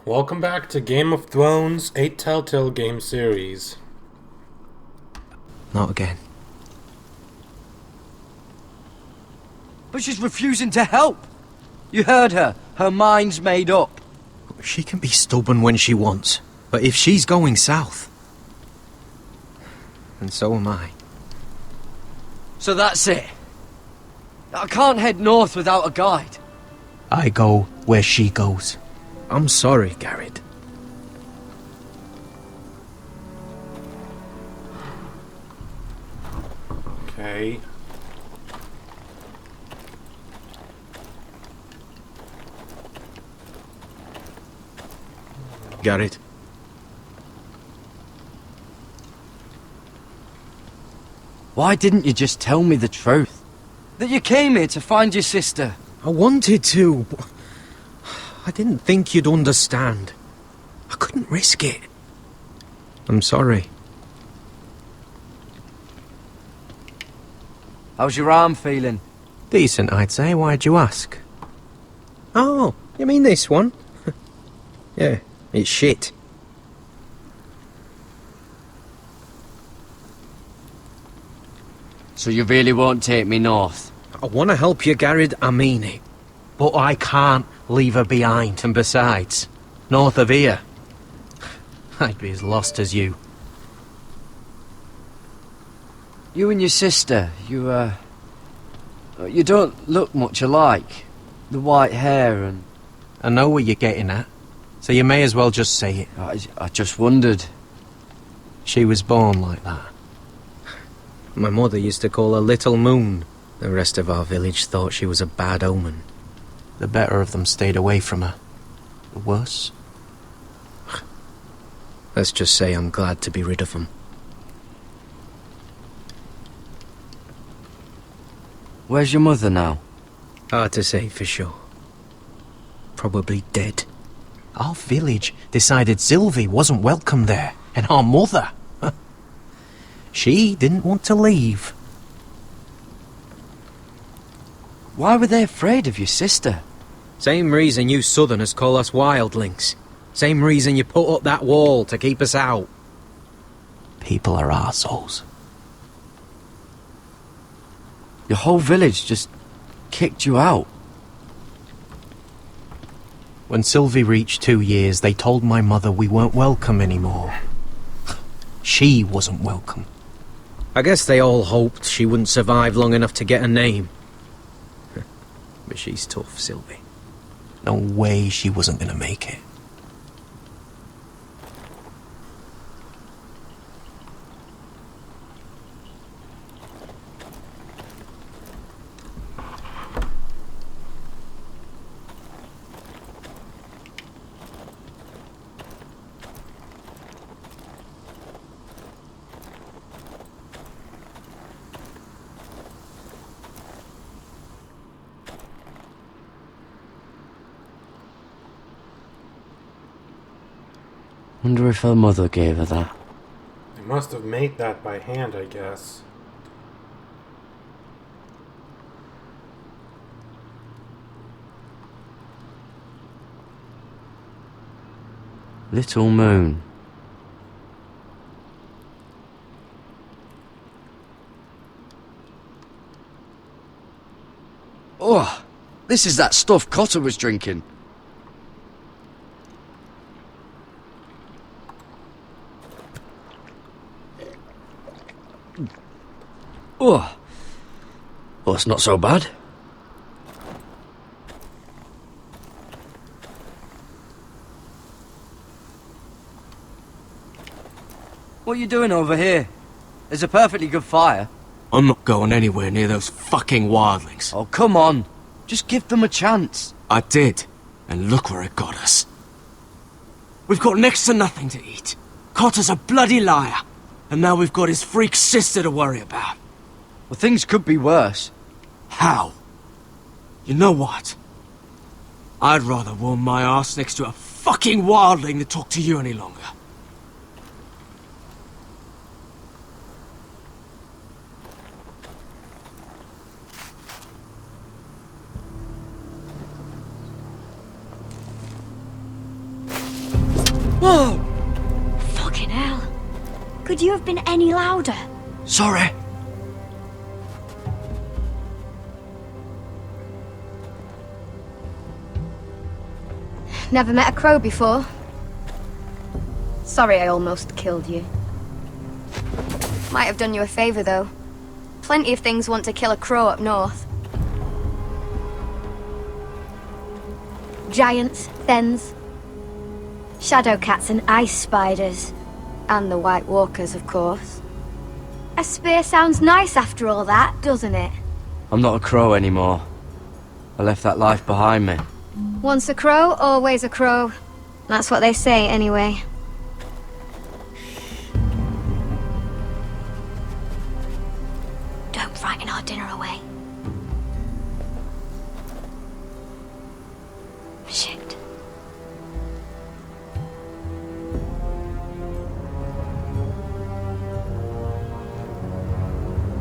Welcome back to Game of Thrones 8 Telltale game series. Not again. But she's refusing to help. You heard her. Her mind's made up. She can be stubborn when she wants, but if she's going south, and so am I. So that's it. I can't head north without a guide. I go where she goes. I'm sorry, Garrett. Okay. Garrett. Why didn't you just tell me the truth? That you came here to find your sister. I wanted to, but I didn't think you'd understand. I couldn't risk it. I'm sorry. How's your arm feeling? Decent, I'd say. Why'd you ask? Oh, you mean this one? Yeah, it's shit. So you really won't take me north? I want to help you, Garrett, I mean it. But I can't leave her behind. And besides, north of here, I'd be as lost as you. You and your sister, you don't look much alike. The white hair and... I know what you're getting at, so you may as well just say it. I just wondered. She was born like that. My mother used to call her Little Moon. The rest of our village thought she was a bad omen. The better of them stayed away from her. The worse? Let's just say I'm glad to be rid of them. Where's your mother now? Hard to say for sure. Probably dead. Our village decided Sylvie wasn't welcome there, and our mother... She didn't want to leave. Why were they afraid of your sister? Same reason you Southerners call us wildlings. Same reason you put up that wall to keep us out. People are arseholes. Your whole village just kicked you out. When Sylvie reached 2 years, they told my mother we weren't welcome anymore. She wasn't welcome. I guess they all hoped she wouldn't survive long enough to get a name. But she's tough, Sylvie. No way she wasn't gonna make it. Wonder if her mother gave her that. They must have made that by hand, I guess. Little Moon. Oh, this is that stuff Cotter was drinking. Oh, well, it's not so bad. What are you doing over here? There's a perfectly good fire. I'm not going anywhere near those fucking wildlings. Oh, come on. Just give them a chance. I did, and look where it got us. We've got next to nothing to eat. Cotter's a bloody liar, and now we've got his freak sister to worry about. Well, things could be worse. How? You know what? I'd rather warm my ass next to a fucking wildling than talk to you any longer. Could you have been any louder? Sorry. Never met a crow before. Sorry I almost killed you. Might have done you a favour, though. Plenty of things want to kill a crow up north. Giants, thens, shadow cats and ice spiders. And the White Walkers, of course. A spear sounds nice after all that, doesn't it? I'm not a crow anymore. I left that life behind me. Once a crow, always a crow. That's what they say, anyway. Don't frighten our dinner away. Shit.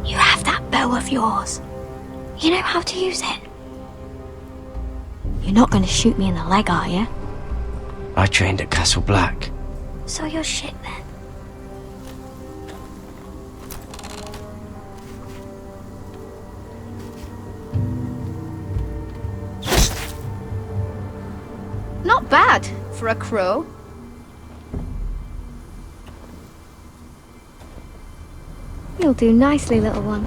You have that bow of yours. You know how to use it? You're not going to shoot me in the leg, are you? I trained at Castle Black. So you're shit then. Not bad for a crow. You'll do nicely, little one.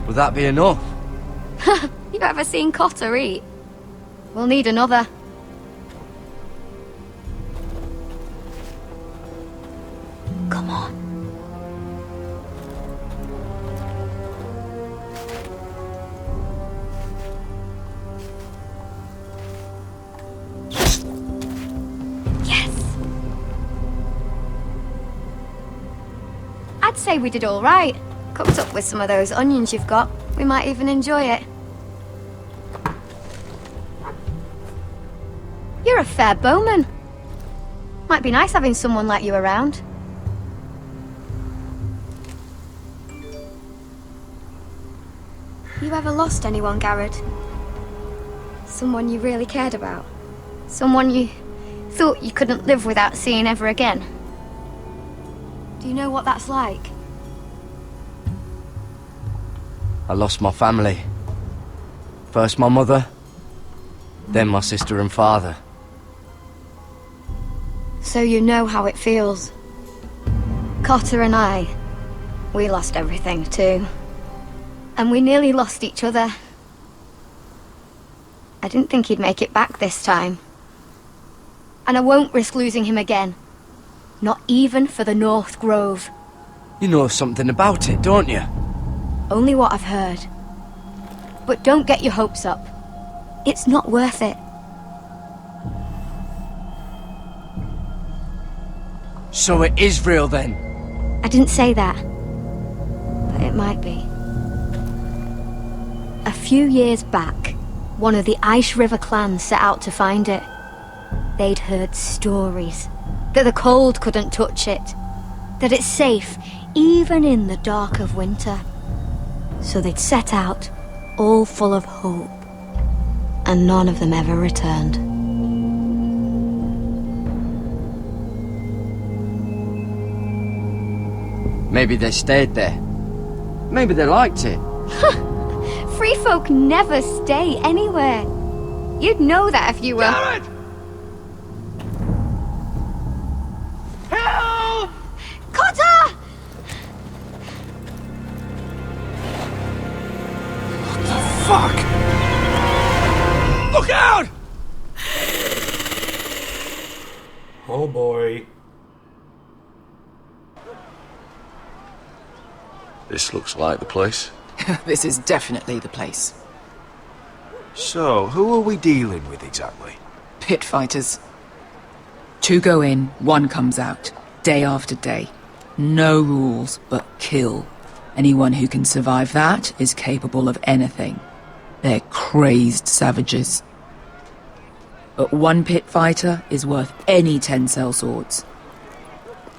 Would that be enough? You ever seen Cotter eat? We'll need another. Come on. Yes. I'd say we did all right. Cooked up with some of those onions you've got. We might even enjoy it. You're a fair bowman. Might be nice having someone like you around. You ever lost anyone, Garrett? Someone you really cared about? Someone you thought you couldn't live without seeing ever again? Do you know what that's like? I lost my family. First my mother, then my sister and father. So you know how it feels. Cotter and I, we lost everything too. And we nearly lost each other. I didn't think he'd make it back this time. And I won't risk losing him again. Not even for the North Grove. You know something about it, don't you? Only what I've heard. But don't get your hopes up. It's not worth it. So it is real then? I didn't say that. But it might be. A few years back, one of the Ice River clans set out to find it. They'd heard stories. That the cold couldn't touch it. That it's safe, even in the dark of winter. So they'd set out, all full of hope. And none of them ever returned. Maybe they stayed there. Maybe they liked it. Free folk never stay anywhere. You'd know that if you were... Garrett! Help! Cotter! Fuck! Look out! Oh boy. This looks like the place. This is definitely the place. So, who are we dealing with exactly? Pit fighters. 2 go in, 1 comes out. Day after day. No rules, but kill. Anyone who can survive that is capable of anything. They're crazed savages. But 1 pit fighter is worth any 10 sellswords.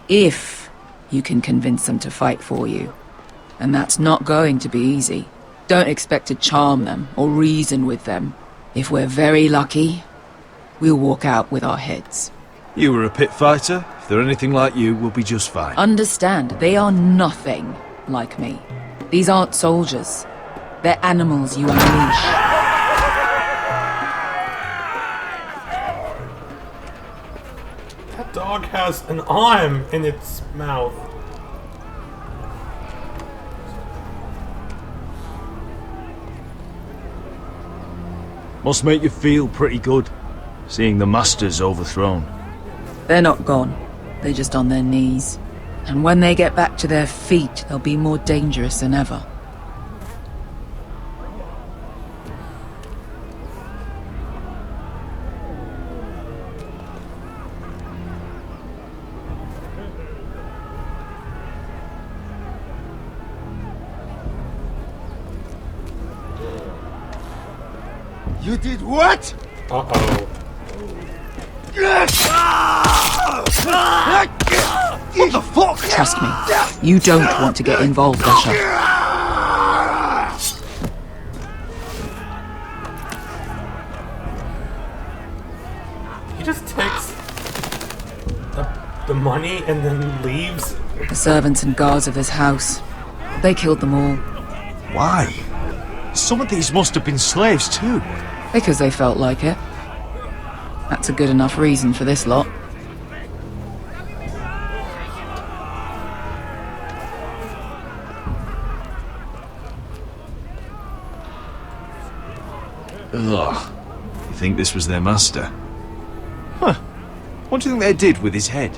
If you can convince them to fight for you. And that's not going to be easy. Don't expect to charm them or reason with them. If we're very lucky, we'll walk out with our heads. You were a pit fighter. If they're anything like you, we'll be just fine. Understand, they are nothing like me. These aren't soldiers. They're animals you unleash. That dog has an arm in its mouth. Must make you feel pretty good, seeing the Masters overthrown. They're not gone. They're just on their knees. And when they get back to their feet, they'll be more dangerous than ever. You did what? Uh-oh. What the fuck? Trust me, you don't want to get involved, Usher. He just takes the money and then leaves. The servants and guards of this house, they killed them all. Why? Some of these must have been slaves too. Because they felt like it. That's a good enough reason for this lot. Ugh. You think this was their master? Huh. What do you think they did with his head?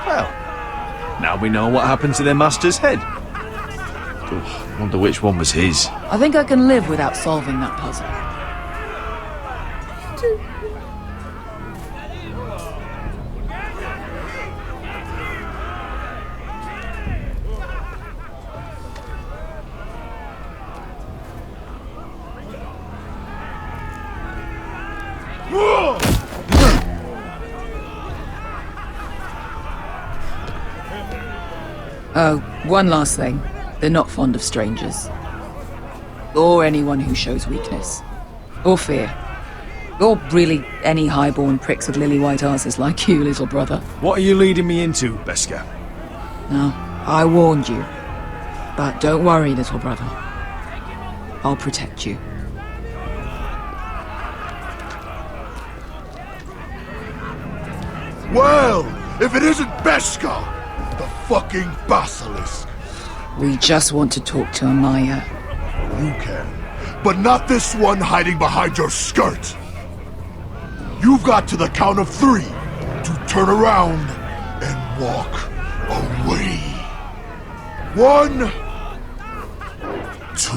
Well, now we know what happened to their master's head. Ugh, wonder which one was his. I think I can live without solving that puzzle. Oh, one last thing. They're not fond of strangers. Or anyone who shows weakness. Or fear. Or really any highborn pricks with lily-white asses like you, little brother. What are you leading me into, Beskar? No, I warned you. But don't worry, little brother. I'll protect you. Well, if it isn't Beskar, the fucking basilisk. We just want to talk to Amaya. You can, but not this one hiding behind your skirt. You've got to the count of 3 to turn around and walk away. 1, 2.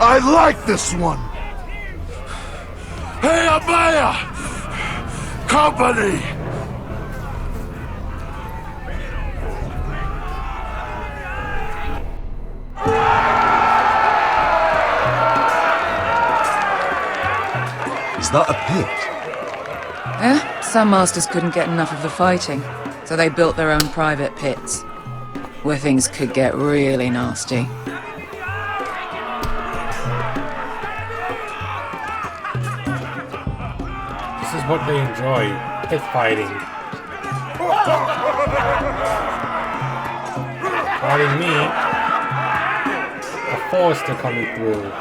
I like this one. Hey, Amaya! Company! Is that a pit? Yeah, some masters couldn't get enough of the fighting, so they built their own private pits, where things could get really nasty. This is what they enjoy. Pit fighting. Fighting me. A Forester coming through.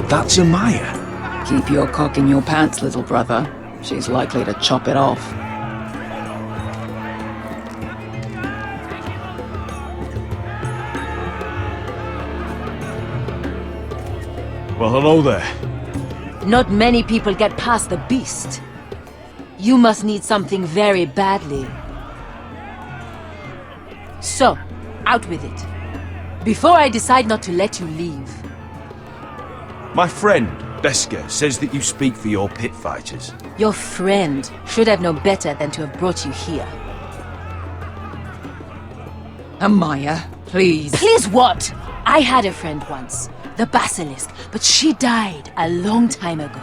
That's Amaya. Keep your cock in your pants, little brother. She's likely to chop it off. Well, hello there. Not many people get past the beast. You must need something very badly. So, out with it. Before I decide not to let you leave. My friend, Beska, says that you speak for your pit fighters. Your friend should have known better than to have brought you here. Amaya, please. Please what? I had a friend once, the Basilisk, but she died a long time ago.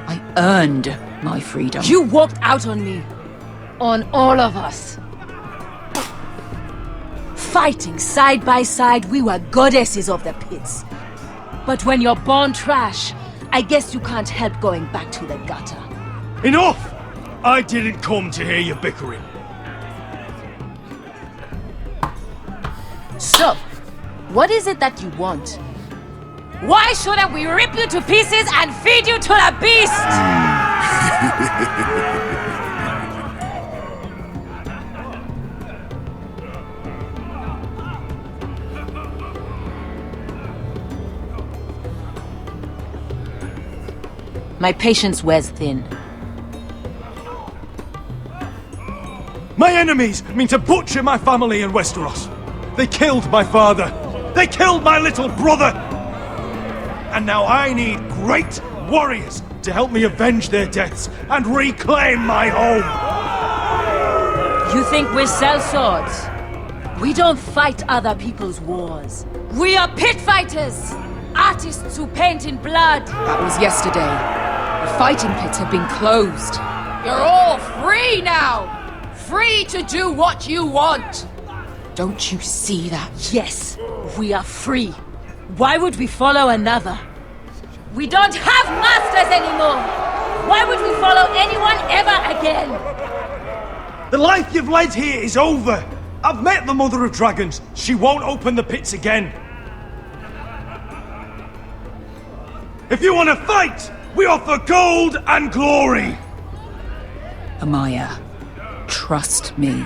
I earned my freedom. You walked out on me. On all of us. Fighting side by side, we were goddesses of the pits. But when you're born trash, I guess you can't help going back to the gutter. Enough! I didn't come to hear you bickering. So, what is it that you want? Why shouldn't we rip you to pieces and feed you to the beast? My patience wears thin. My enemies mean to butcher my family in Westeros. They killed my father. They killed my little brother. And now I need great warriors to help me avenge their deaths and reclaim my home. You think we sell swords? We don't fight other people's wars. We are pit fighters! Artists who paint in blood! That was yesterday. The fighting pits have been closed. You're all free now! Free to do what you want! Don't you see that? Yes, we are free. Why would we follow another? We don't have masters anymore! Why would we follow anyone ever again? The life you've led here is over. I've met the Mother of Dragons. She won't open the pits again. If you want to fight, we offer gold and glory! Amaya, trust me.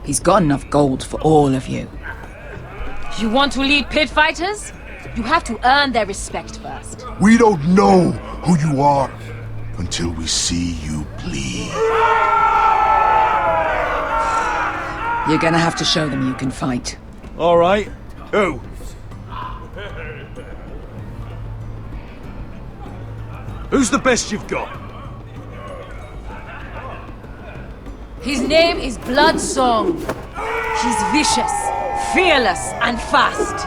He's got enough gold for all of you. You want to lead pit fighters? You have to earn their respect first. We don't know who you are until we see you bleed. You're gonna have to show them you can fight. All right. Who? Who's the best you've got? His name is Bloodsong. He's vicious, fearless, and fast.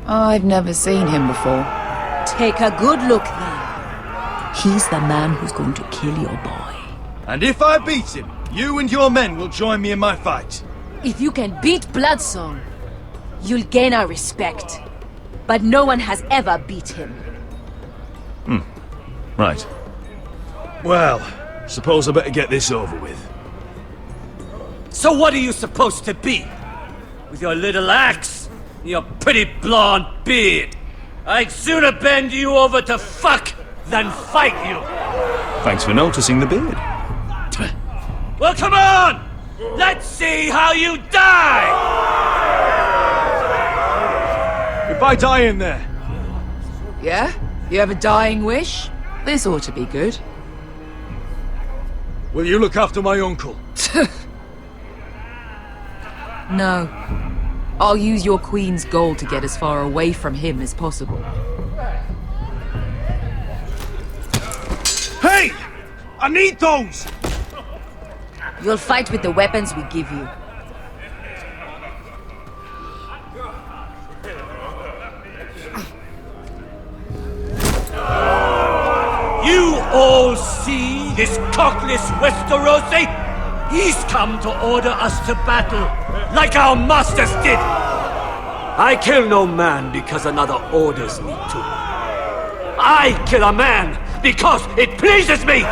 I've never seen him before. Take a good look then. He's the man who's going to kill your boy. And if I beat him, you and your men will join me in my fight. If you can beat Bloodsong, you'll gain our respect. But no one has ever beat him. Right. Well, suppose I better get this over with. So what are you supposed to be? With your little axe and your pretty blonde beard? I'd sooner bend you over to fuck than fight you. Thanks for noticing the beard. Well, come on! Let's see how you die! If I die in there, Yeah? You have a dying wish? This ought to be good. will you look after my uncle? No. I'll use your queen's gold to get as far away from him as possible. Hey! I need those! You'll fight with the weapons we give you. You all see this cockless Westerosi? He's come to order us to battle, like our masters did. I kill no man because another orders me to. I kill a man because it pleases me!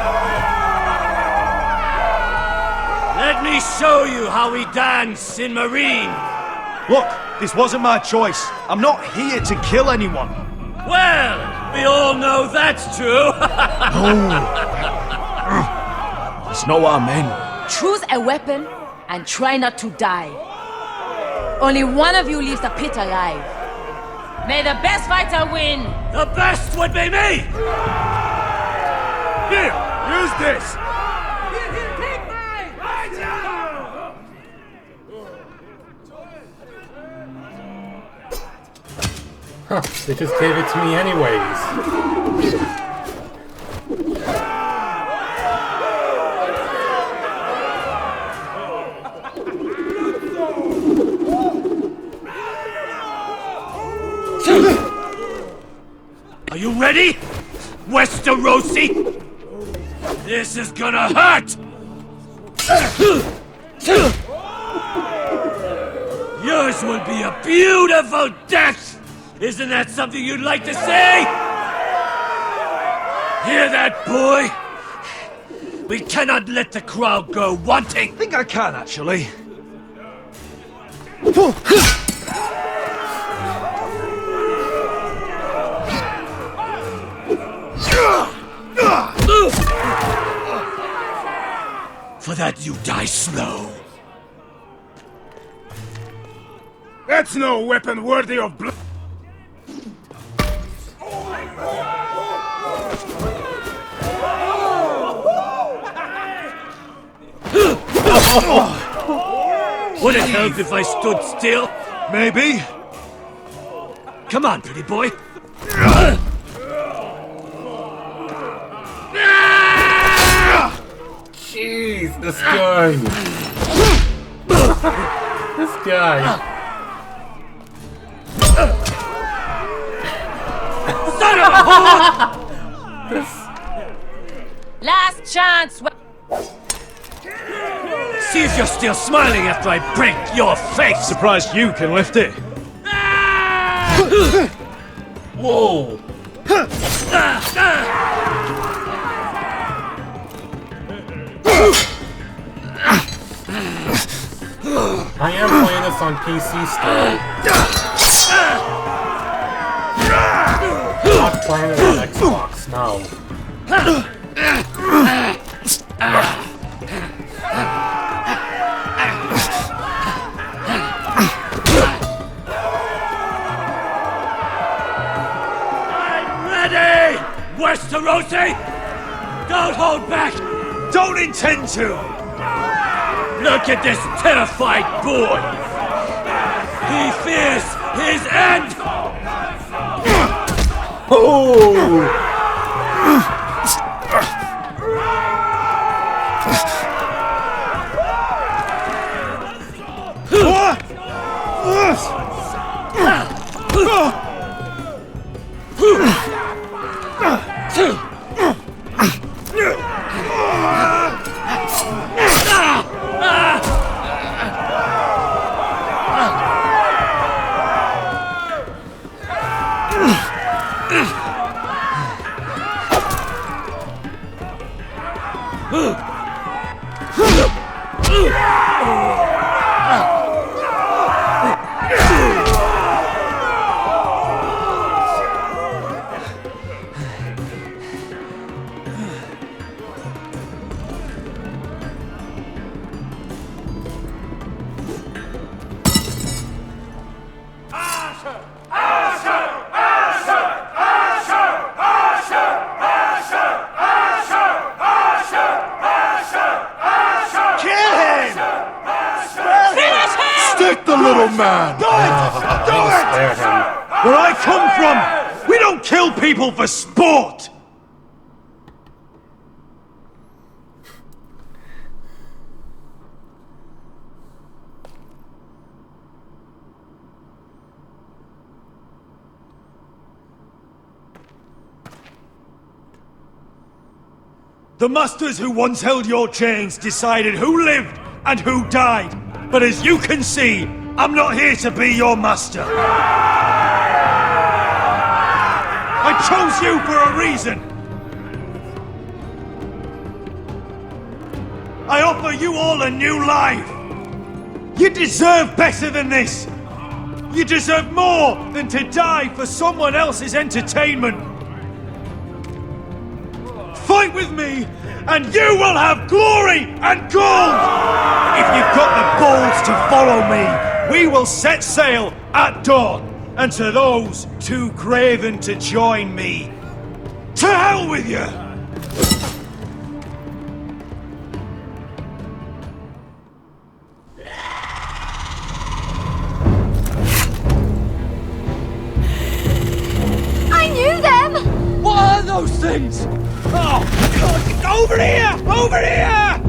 Let me show you how we dance in Marine. Look, this wasn't my choice. I'm not here to kill anyone. Well, we all know that's true. It's not what I meant. Choose a weapon and try not to die. Only one of you leaves the pit alive. May the best fighter win! The best would be me! Here, use this! Huh, they just gave it to me anyways. Are you ready? Westerosi? This is gonna hurt! Yours will be a beautiful death! Isn't that something you'd like to say? Hear that, boy? We cannot let the crowd go wanting! I think I can, actually. For that you die slow. That's no weapon worthy of blood. Would it help if I stood still? Maybe. Come on, pretty boy. Jeez, this guy. This guy. Son of a whore! Last chance. See if you're still smiling after I break your face! Surprised you can lift it. Whoa. I am playing this on PC still. Not playing it on Xbox, no. I'm ready! Westerosi! Don't hold back! Don't intend to! Look at this terrified boy! He fears his end! Oh! Stick the little man! Do it! Spare him. Where I come from, we don't kill people for sport! The masters who once held your chains decided who lived and who died. But as you can see, I'm not here to be your master. I chose you for a reason. I offer you all a new life. You deserve better than this. You deserve more than to die for someone else's entertainment. Fight with me, and you will have glory and gold! If you've got the balls to follow me, we will set sail at dawn. And to those too craven to join me, to hell with you! I knew them! What are those things? Oh, God, over here! Over here!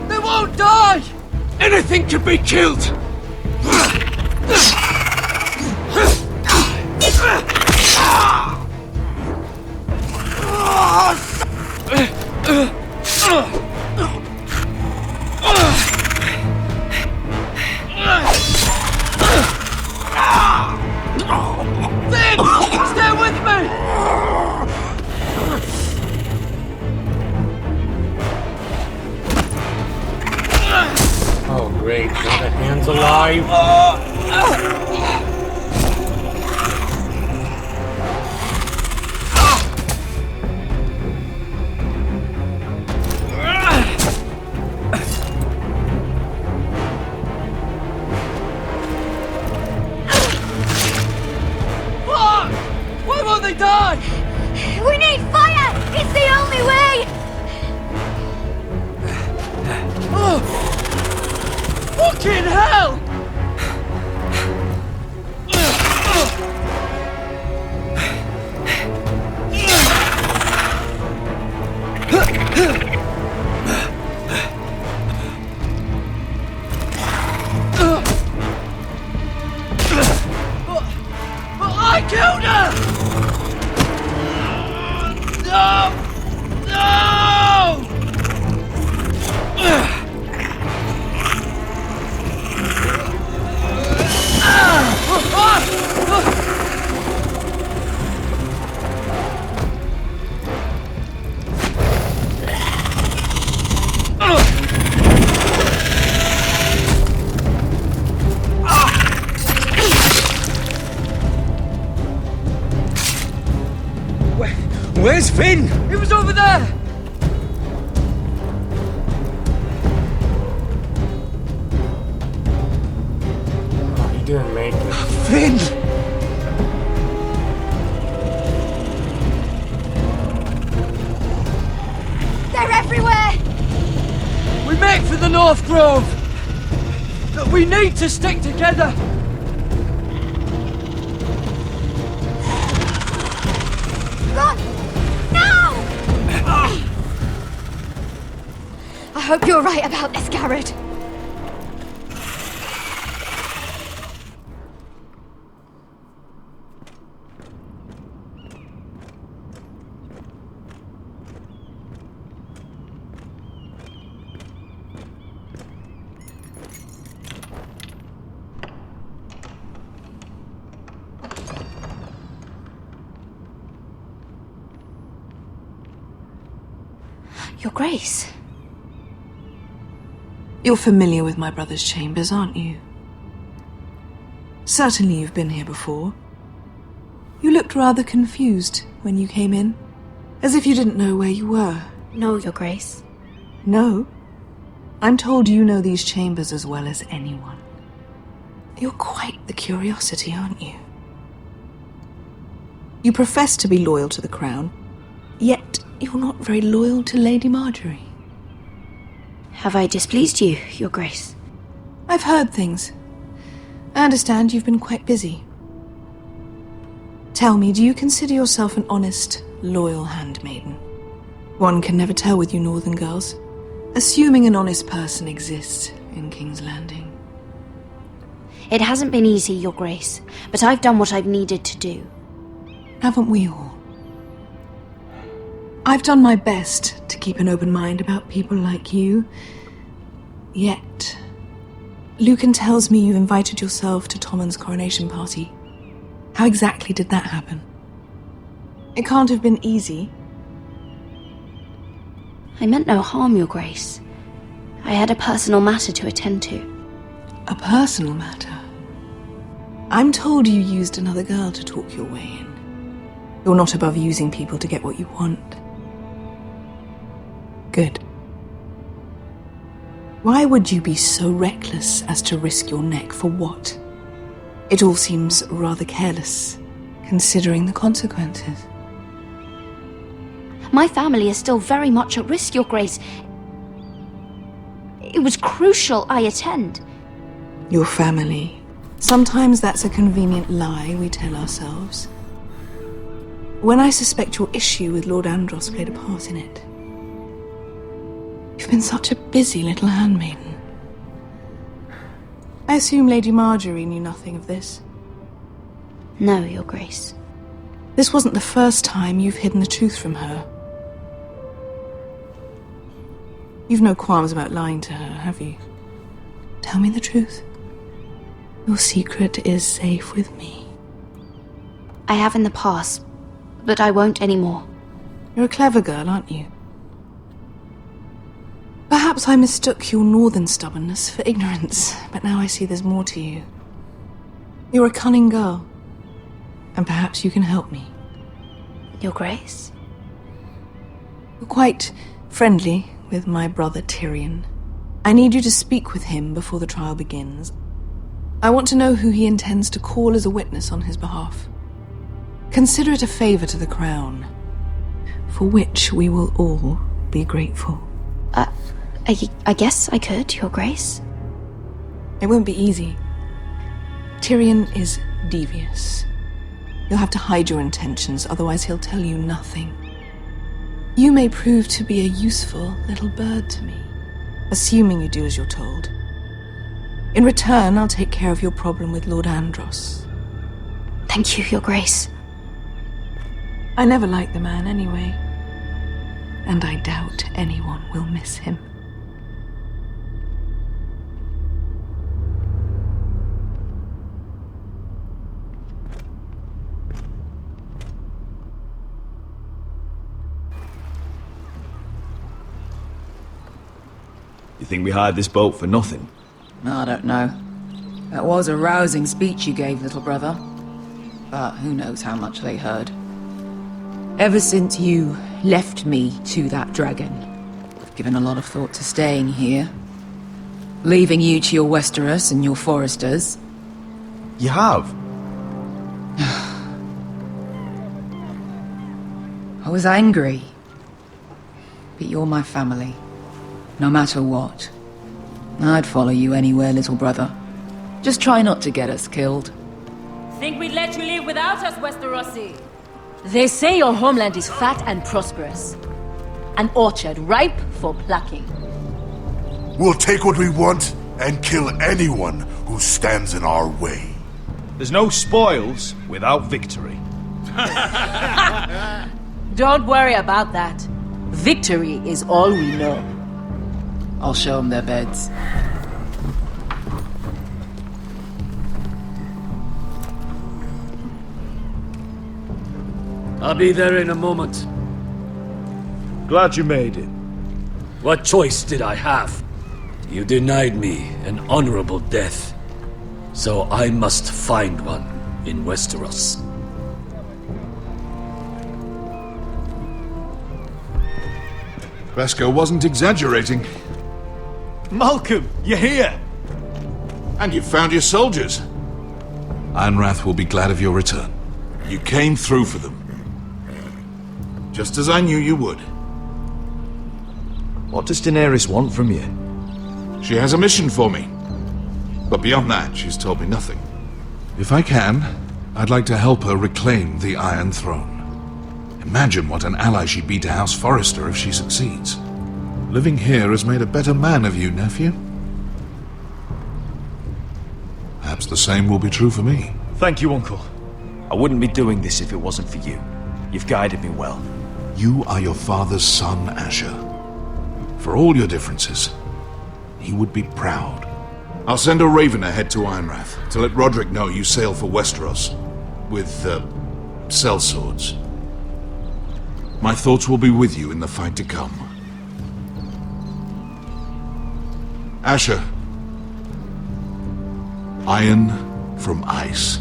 They won't die! Anything can be killed! Finn! Stay with me! Oh, great. Now the hand's alive. Why won't they die? We need fire! It's the only way! Fucking hell! I killed her! No! No! Where's Finn? He was over there! Oh, he didn't make it. Finn! They're everywhere! We make for the North Grove! But we need to stick together! Run! Now! I hope you're right about this, Garrett. Your Grace. You're familiar with my brother's chambers, aren't you? Certainly you've been here before. You looked rather confused when you came in, as if you didn't know where you were. No, Your Grace. No? I'm told you know these chambers as well as anyone. You're quite the curiosity, aren't you? You profess to be loyal to the crown, yet you're not very loyal to Lady Marjorie. Have I displeased you, Your Grace? I've heard things. I understand you've been quite busy. Tell me, do you consider yourself an honest, loyal handmaiden? One can never tell with you northern girls. Assuming an honest person exists in King's Landing. It hasn't been easy, Your Grace, but I've done what I've needed to do. Haven't we all? I've done my best to keep an open mind about people like you. Yet, Lucan tells me you invited yourself to Tommen's coronation party. How exactly did that happen? It can't have been easy. I meant no harm, Your Grace. I had a personal matter to attend to. A personal matter? I'm told you used another girl to talk your way in. You're not above using people to get what you want. Good. Why would you be so reckless as to risk your neck for what? It all seems rather careless, considering the consequences. My family is still very much at risk, Your Grace. It was crucial I attend. Your family. Sometimes that's a convenient lie we tell ourselves. When I suspect your issue with Lord Andros played a part in it. You've been such a busy little handmaiden. I assume Lady Marjorie knew nothing of this. No, Your Grace. This wasn't the first time you've hidden the truth from her. You've no qualms about lying to her, have you? Tell me the truth. Your secret is safe with me. I have in the past, but I won't anymore. You're a clever girl, aren't you? Perhaps I mistook your northern stubbornness for ignorance, but now I see there's more to you. You're a cunning girl, and perhaps you can help me. Your Grace? You're quite friendly with my brother Tyrion. I need you to speak with him before the trial begins. I want to know who he intends to call as a witness on his behalf. Consider it a favor to the crown, for which we will all be grateful. I guess I could, Your Grace. It won't be easy. Tyrion is devious. You'll have to hide your intentions, otherwise he'll tell you nothing. You may prove to be a useful little bird to me, assuming you do as you're told. In return, I'll take care of your problem with Lord Andros. Thank you, Your Grace. I never liked the man anyway, and I doubt anyone will miss him. You think we hired this boat for nothing? I don't know. That was a rousing speech you gave, little brother. But who knows how much they heard. Ever since you left me to that dragon, I've given a lot of thought to staying here. Leaving you to your Westeros and your Foresters. You have? I was angry. But you're my family. No matter what. I'd follow you anywhere, little brother. Just try not to get us killed. Think we'd let you live without us, Westerosi? They say your homeland is fat and prosperous. An orchard ripe for plucking. We'll take what we want and kill anyone who stands in our way. There's no spoils without victory. Don't worry about that. Victory is all we know. I'll show them their beds. I'll be there in a moment. Glad you made it. What choice did I have? You denied me an honorable death. So I must find one in Westeros. Beskar wasn't exaggerating. Malcolm, you're here! And you found your soldiers. Ironrath will be glad of your return. You came through for them. Just as I knew you would. What does Daenerys want from you? She has a mission for me. But beyond that, she's told me nothing. If I can, I'd like to help her reclaim the Iron Throne. Imagine what an ally she'd be to House Forrester if she succeeds. Living here has made a better man of you, nephew. Perhaps the same will be true for me. Thank you, Uncle. I wouldn't be doing this if it wasn't for you. You've guided me well. You are your father's son, Asher. For all your differences, he would be proud. I'll send a raven ahead to Ironrath to let Roderick know you sail for Westeros with, sellswords. My thoughts will be with you in the fight to come. Asher. Iron from ice.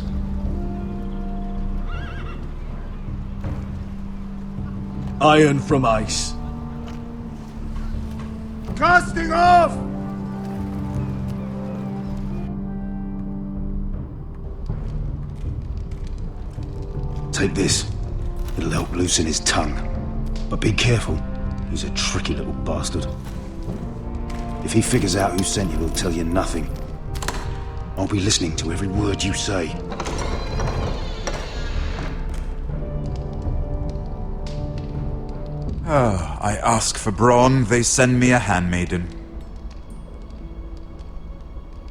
Iron from ice. Casting off! Take this. It'll help loosen his tongue. But be careful. He's a tricky little bastard. If he figures out who sent you, he'll tell you nothing. I'll be listening to every word you say. I ask for brawn, they send me a handmaiden.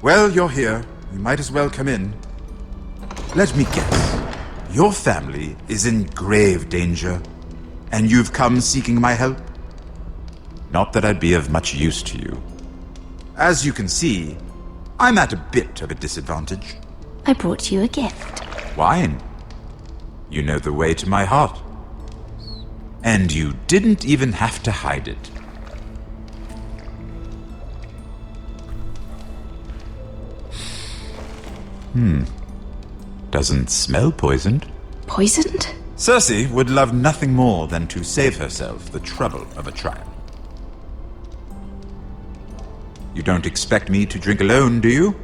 Well, you're here. You might as well come in. Let me guess. Your family is in grave danger, and you've come seeking my help? Not that I'd be of much use to you. As you can see, I'm at a bit of a disadvantage. I brought you a gift. Wine. You know the way to my heart. And you didn't even have to hide it. Doesn't smell poisoned. Poisoned? Cersei would love nothing more than to save herself the trouble of a trial. You don't expect me to drink alone, do you?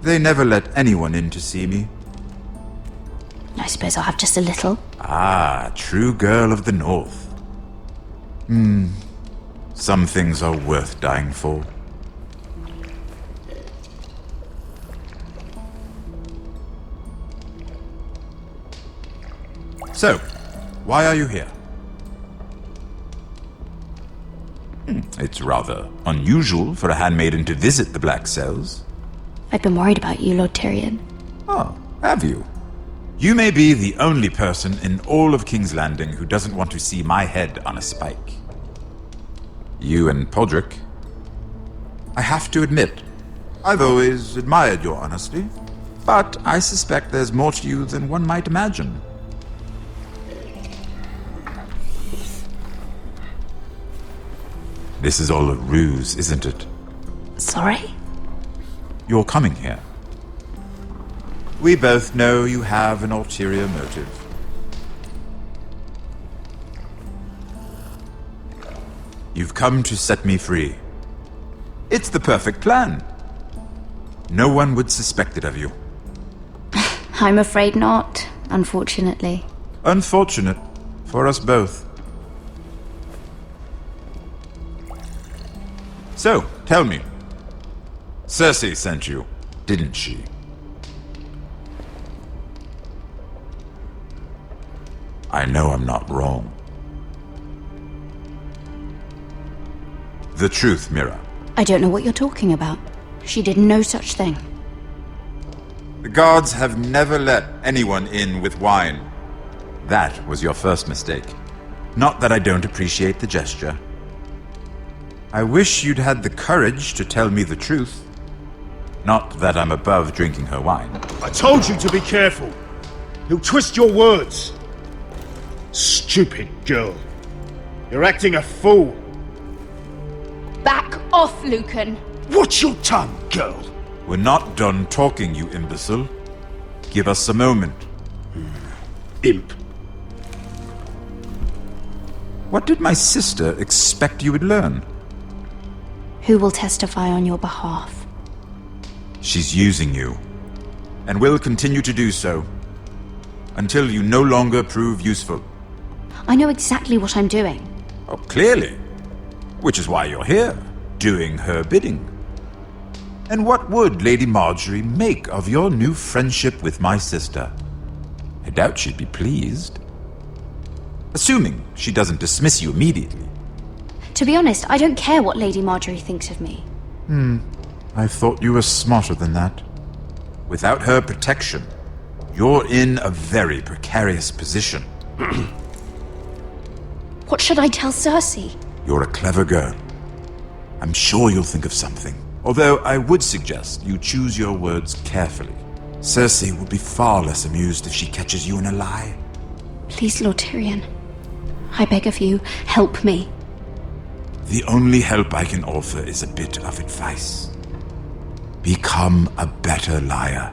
They never let anyone in to see me. I suppose I'll have just a little. Ah, true girl of the North. Some things are worth dying for. So, why are you here? It's rather unusual for a handmaiden to visit the Black Cells. I've been worried about you, Lord Tyrion. Oh, have you? You may be the only person in all of King's Landing who doesn't want to see my head on a spike. You and Podrick. I have to admit, I've always admired your honesty, but I suspect there's more to you than one might imagine. This is all a ruse, isn't it? Sorry? You're coming here. We both know you have an ulterior motive. You've come to set me free. It's the perfect plan. No one would suspect it of you. I'm afraid not, unfortunately. Unfortunate for us both. So, tell me. Cersei sent you, didn't she? I know I'm not wrong. The truth, Mira. I don't know what you're talking about. She did no such thing. The guards have never let anyone in with wine. That was your first mistake. Not that I don't appreciate the gesture. I wish you'd had the courage to tell me the truth. Not that I'm above drinking her wine. I told you to be careful. He'll twist your words. Stupid girl. You're acting a fool. Back off, Lucan. Watch your tongue, girl. We're not done talking, you imbecile. Give us a moment. Imp. What did my sister expect you would learn? Who will testify on your behalf? She's using you, and will continue to do so, until you no longer prove useful. I know exactly what I'm doing. Oh, clearly. Which is why you're here, doing her bidding. And what would Lady Marjorie make of your new friendship with my sister? I doubt she'd be pleased. Assuming she doesn't dismiss you immediately. To be honest, I don't care what Lady Marjorie thinks of me. I thought you were smarter than that. Without her protection, you're in a very precarious position. What should I tell Cersei? You're a clever girl. I'm sure you'll think of something. Although I would suggest you choose your words carefully. Cersei will be far less amused if she catches you in a lie. Please, Lord Tyrion. I beg of you, help me. The only help I can offer is a bit of advice. Become a better liar.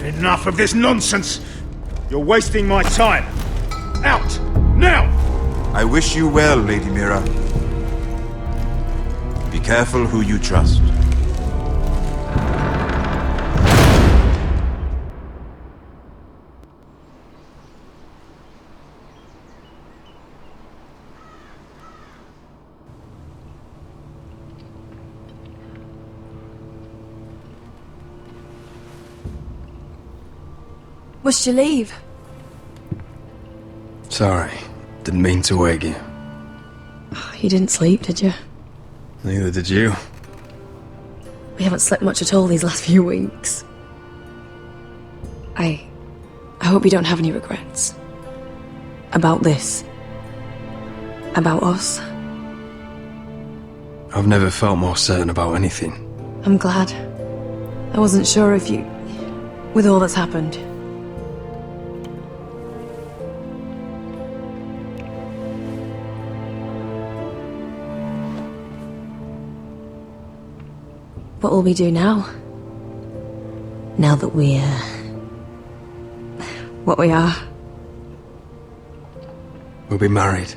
Enough of this nonsense! You're wasting my time! Out! Now! I wish you well, Lady Mira. Be careful who you trust. Must you leave? Sorry, didn't mean to wake you. You didn't sleep, did you? Neither did you. We haven't slept much at all these last few weeks. I hope you don't have any regrets. About this. About us. I've never felt more certain about anything. I'm glad. I wasn't sure if you... with all that's happened. What will we do now? Now that we're... what we are? We'll be married.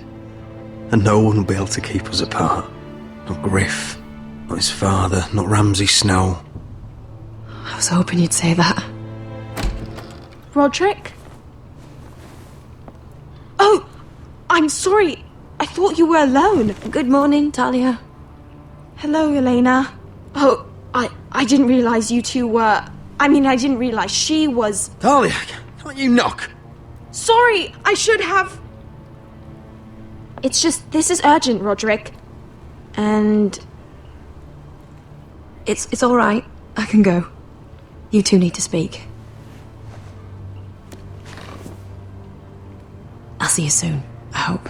And no one will be able to keep us apart. Not Griff, not his father, not Ramsay Snow. I was hoping you'd say that. Roderick? Oh! I'm sorry. I thought you were alone. Good morning, Talia. Hello, Elena. Oh, I didn't realize you two were... I didn't realize she was... Talia, can't you knock? Sorry, I should have... It's just, this is urgent, Roderick. And... It's all right. I can go. You two need to speak. I'll see you soon, I hope.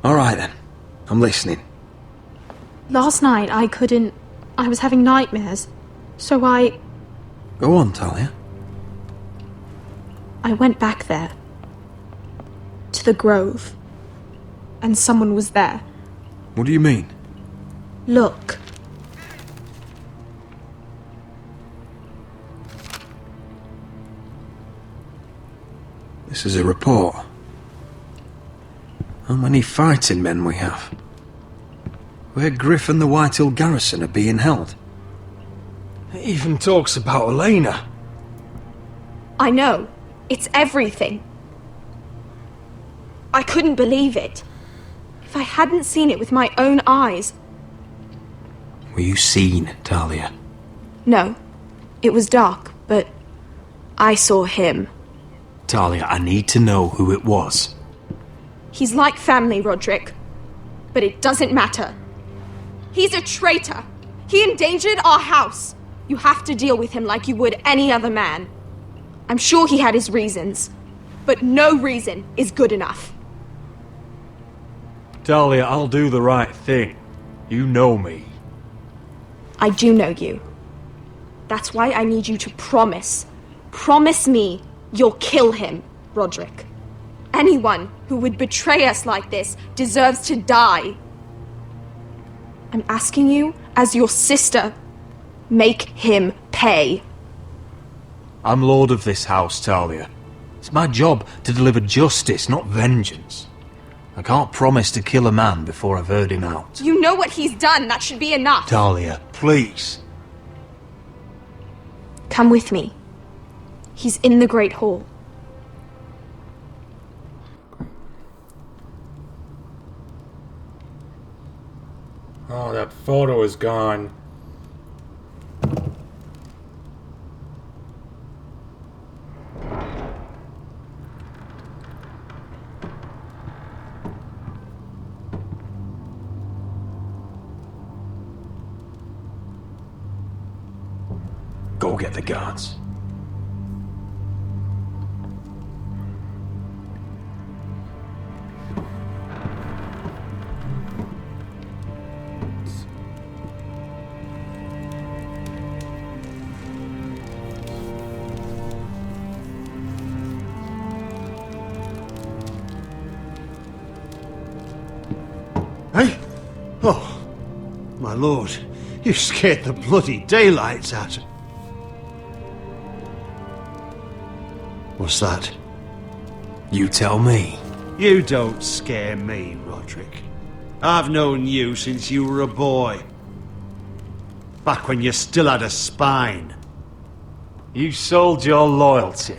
All right then. I'm listening. Last night, I was having nightmares. So I Go on, Talia. went back there. To the grove. And someone was there. What do you mean? Look. This is a report. How many fighting men we have? Where Griff and the Whitehill garrison are being held. It even talks about Elena. I know. It's everything. I couldn't believe it. If I hadn't seen it with my own eyes... Were you seen, Talia? No. It was dark, but... I saw him. Talia, I need to know who it was. He's like family, Roderick. But it doesn't matter. He's a traitor. He endangered our house. You have to deal with him like you would any other man. I'm sure he had his reasons. But no reason is good enough. Talia, I'll do the right thing. You know me. I do know you. That's why I need you to promise. Promise me you'll kill him, Roderick. Anyone who would betray us like this deserves to die. I'm asking you, as your sister, make him pay. I'm lord of this house, Talia. It's my job to deliver justice, not vengeance. I can't promise to kill a man before I've heard him out. You know what he's done. That should be enough. Talia, please. Come with me. He's in the Great Hall. Oh, that photo is gone. Go get the guards. Hey? Oh, my lord, you scared the bloody daylights out of... What's that? You tell me. You don't scare me, Roderick. I've known you since you were a boy. Back when you still had a spine. You sold your loyalty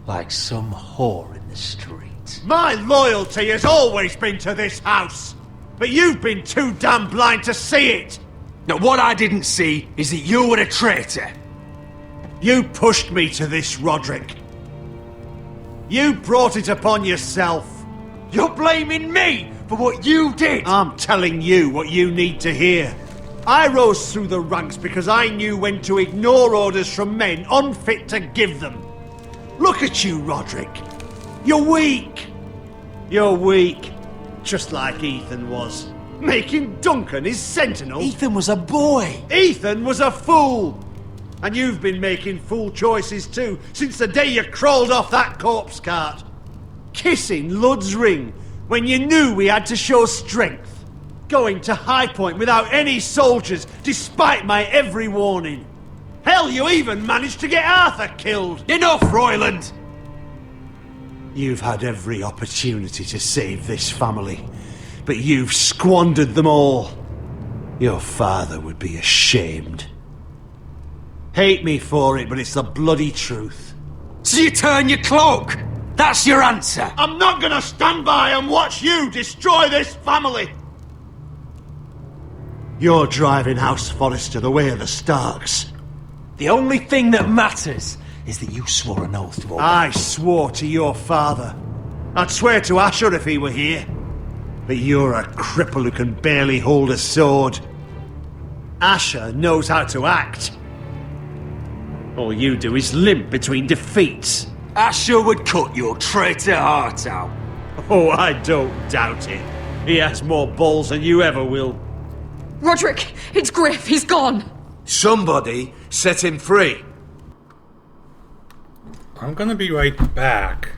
like some whore in the street. My loyalty has always been to this house, but you've been too damn blind to see it. Now, what I didn't see is that you were a traitor. You pushed me to this, Roderick. You brought it upon yourself. You're blaming me for what you did. I'm telling you what you need to hear. I rose through the ranks because I knew when to ignore orders from men unfit to give them. Look at you, Roderick. You're weak. You're weak. Just like Ethan was. Making Duncan his sentinel. Ethan was a boy. Ethan was a fool. And you've been making fool choices too, since the day you crawled off that corpse cart. Kissing Lud's ring when you knew we had to show strength. Going to High Point without any soldiers, despite my every warning. Hell, you even managed to get Arthur killed. Enough, Royland! You've had every opportunity to save this family, but you've squandered them all. Your father would be ashamed. Hate me for it, but it's the bloody truth. So you turn your cloak? That's your answer? I'm not gonna stand by and watch you destroy this family! You're driving House Forrester the way of the Starks. The only thing that matters is that you swore an oath to obey. I swore to your father. I'd swear to Asher if he were here. But you're a cripple who can barely hold a sword. Asher knows how to act. All you do is limp between defeats. Asher would cut your traitor heart out. Oh, I don't doubt it. He has more balls than you ever will. Roderick, it's Griff. He's gone. Somebody set him free. I'm gonna be right back.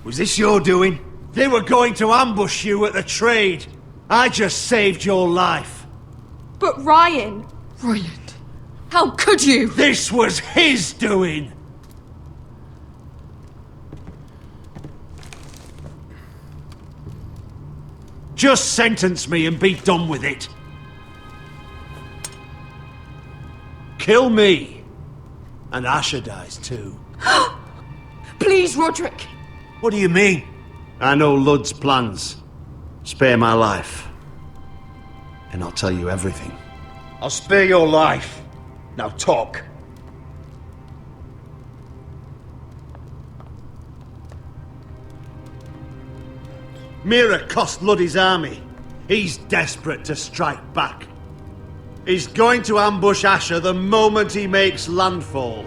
Was this your doing? They were going to ambush you at the trade. I just saved your life. But Ryan... Royland, how could you? This was his doing. Just sentence me and be done with it. Kill me. And Asher dies too. Please, Roderick. What do you mean? I know Lud's plans. Spare my life. And I'll tell you everything. I'll spare your life. Now talk. Mira cost Lud his army. He's desperate to strike back. is going to ambush Asher the moment he makes landfall.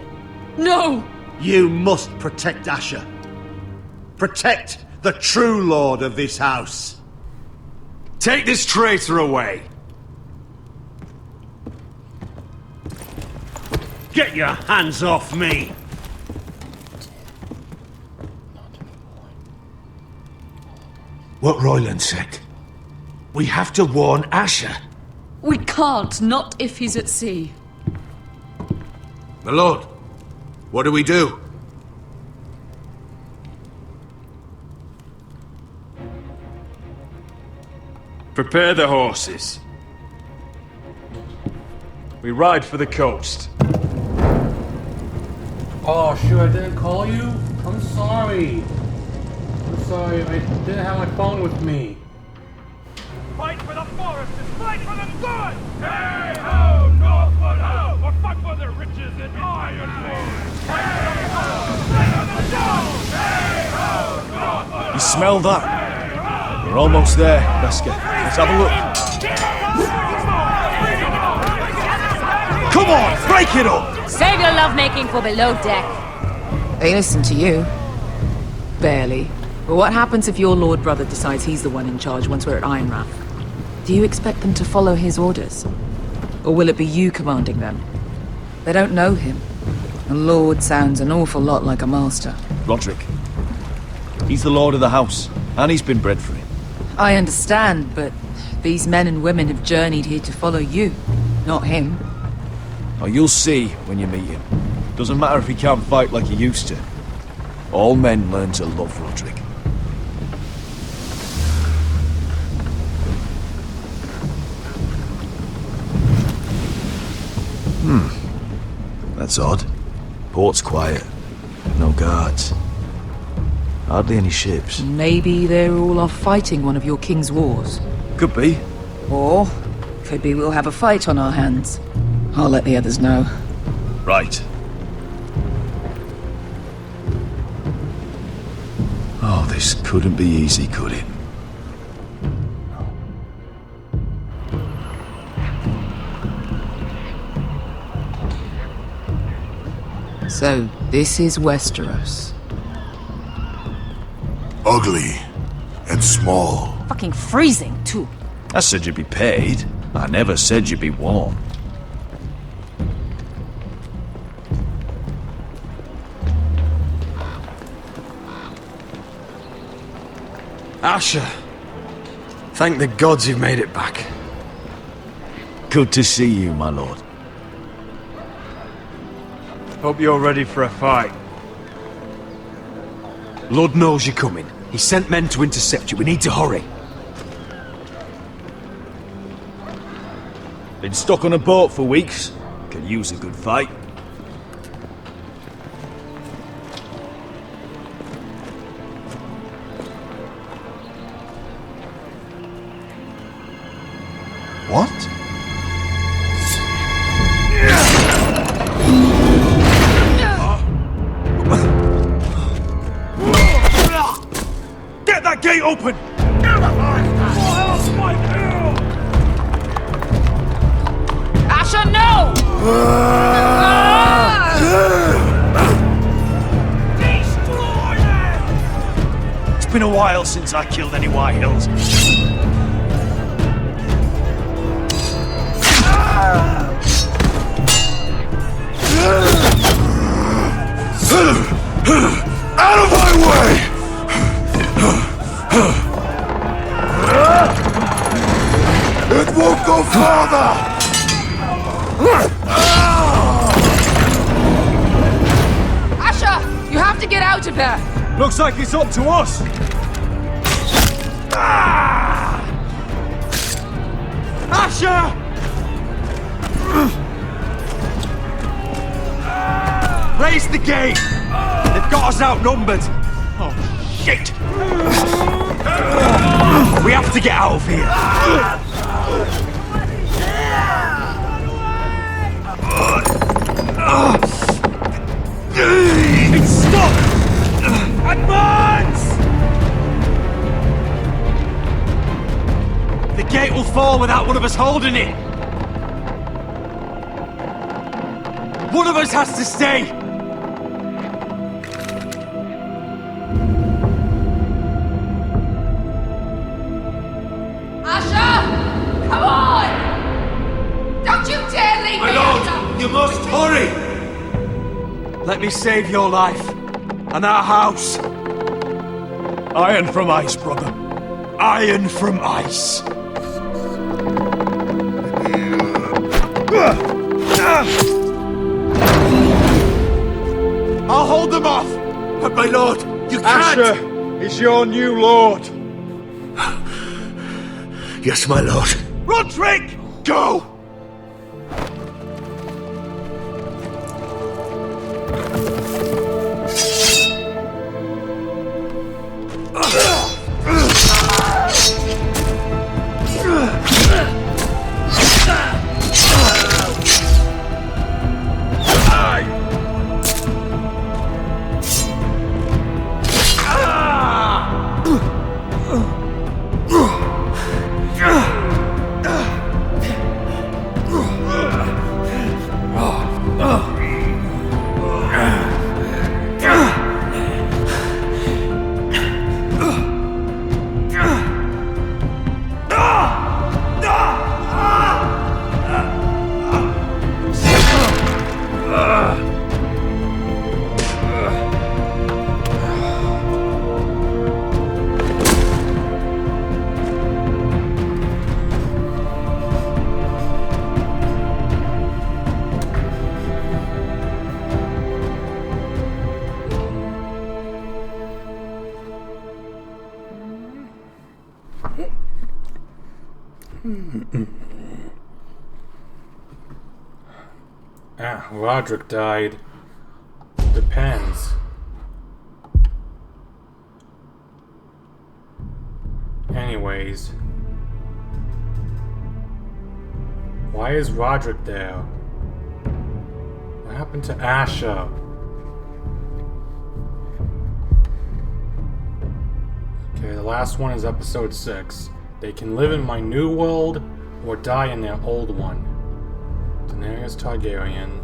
No! You must protect Asher. Protect the true lord of this house. Take this traitor away. Get your hands off me! What Royland said. We have to warn Asher. We can't, not if he's at sea. My lord, what do we do? Prepare the horses. We ride for the coast. Oh, shoot, I didn't call you? I'm sorry. I'm sorry, I didn't have my phone with me. Fight for the forest and fight for the good! Hey ho, Northwood ho! Or fight for the riches in Ironwood! Fight for the gold! Fight for the stone! Hey ho, Northwood! You smell that? We're almost there, Wesker. Let's have a look. Come on, break it up! Save your lovemaking for below deck. They listen to you. Barely. But what happens if your lord brother decides he's the one in charge once we're at Ironrath? Do you expect them to follow his orders? Or will it be you commanding them? They don't know him. A lord sounds an awful lot like a master. Roderick. He's the lord of the house, and he's been bred for it. I understand, but these men and women have journeyed here to follow you, not him. Oh, you'll see when you meet him. Doesn't matter if he can't fight like he used to. All men learn to love Roderick. That's odd. Port's quiet. No guards. Hardly any ships. Maybe they're all off fighting one of your king's wars. Could be. Or could be we'll have a fight on our hands. I'll let the others know. Right. Oh, this couldn't be easy, could it? So, this is Westeros. Ugly and small. Fucking freezing, too. I said you'd be paid. I never said you'd be warm. Asher. Thank the gods you've made it back. Good to see you, my lord. Hope you're ready for a fight. Lord knows you're coming. He sent men to intercept you. We need to hurry. Been stuck on a boat for weeks. Could use a good fight. What? Get that gate open! Asher, no! It's been a while since I killed any White Hills. Out of my way! It won't go farther! Asher, you have to get out of there! Looks like it's up to us! Asher! Raise the gate! They've got us outnumbered! Oh, shit! We have to get out of here! It's stuck! Advance! The gate will fall without one of us holding it! One of us has to stay! Asher! Come on! Don't you dare leave My me, lord, Asher! you must hurry! Let me save your life and our house. Iron from ice, brother. Iron from ice. I'll hold them off! But my lord, you can't! Asher is your new lord. Yes, my lord. Roderick! Go! Roderick died. Depends. Anyways. Why is Roderick there? What happened to Asher? Okay, the last one is episode 6. They can live in my new world or die in their old one. Daenerys Targaryen.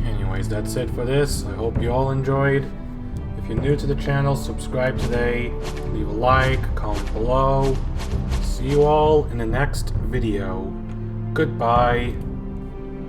Anyways, that's it for this. I hope you all enjoyed. If you're new to the channel, subscribe today. Leave a like, comment below. See you all in the next video. Goodbye.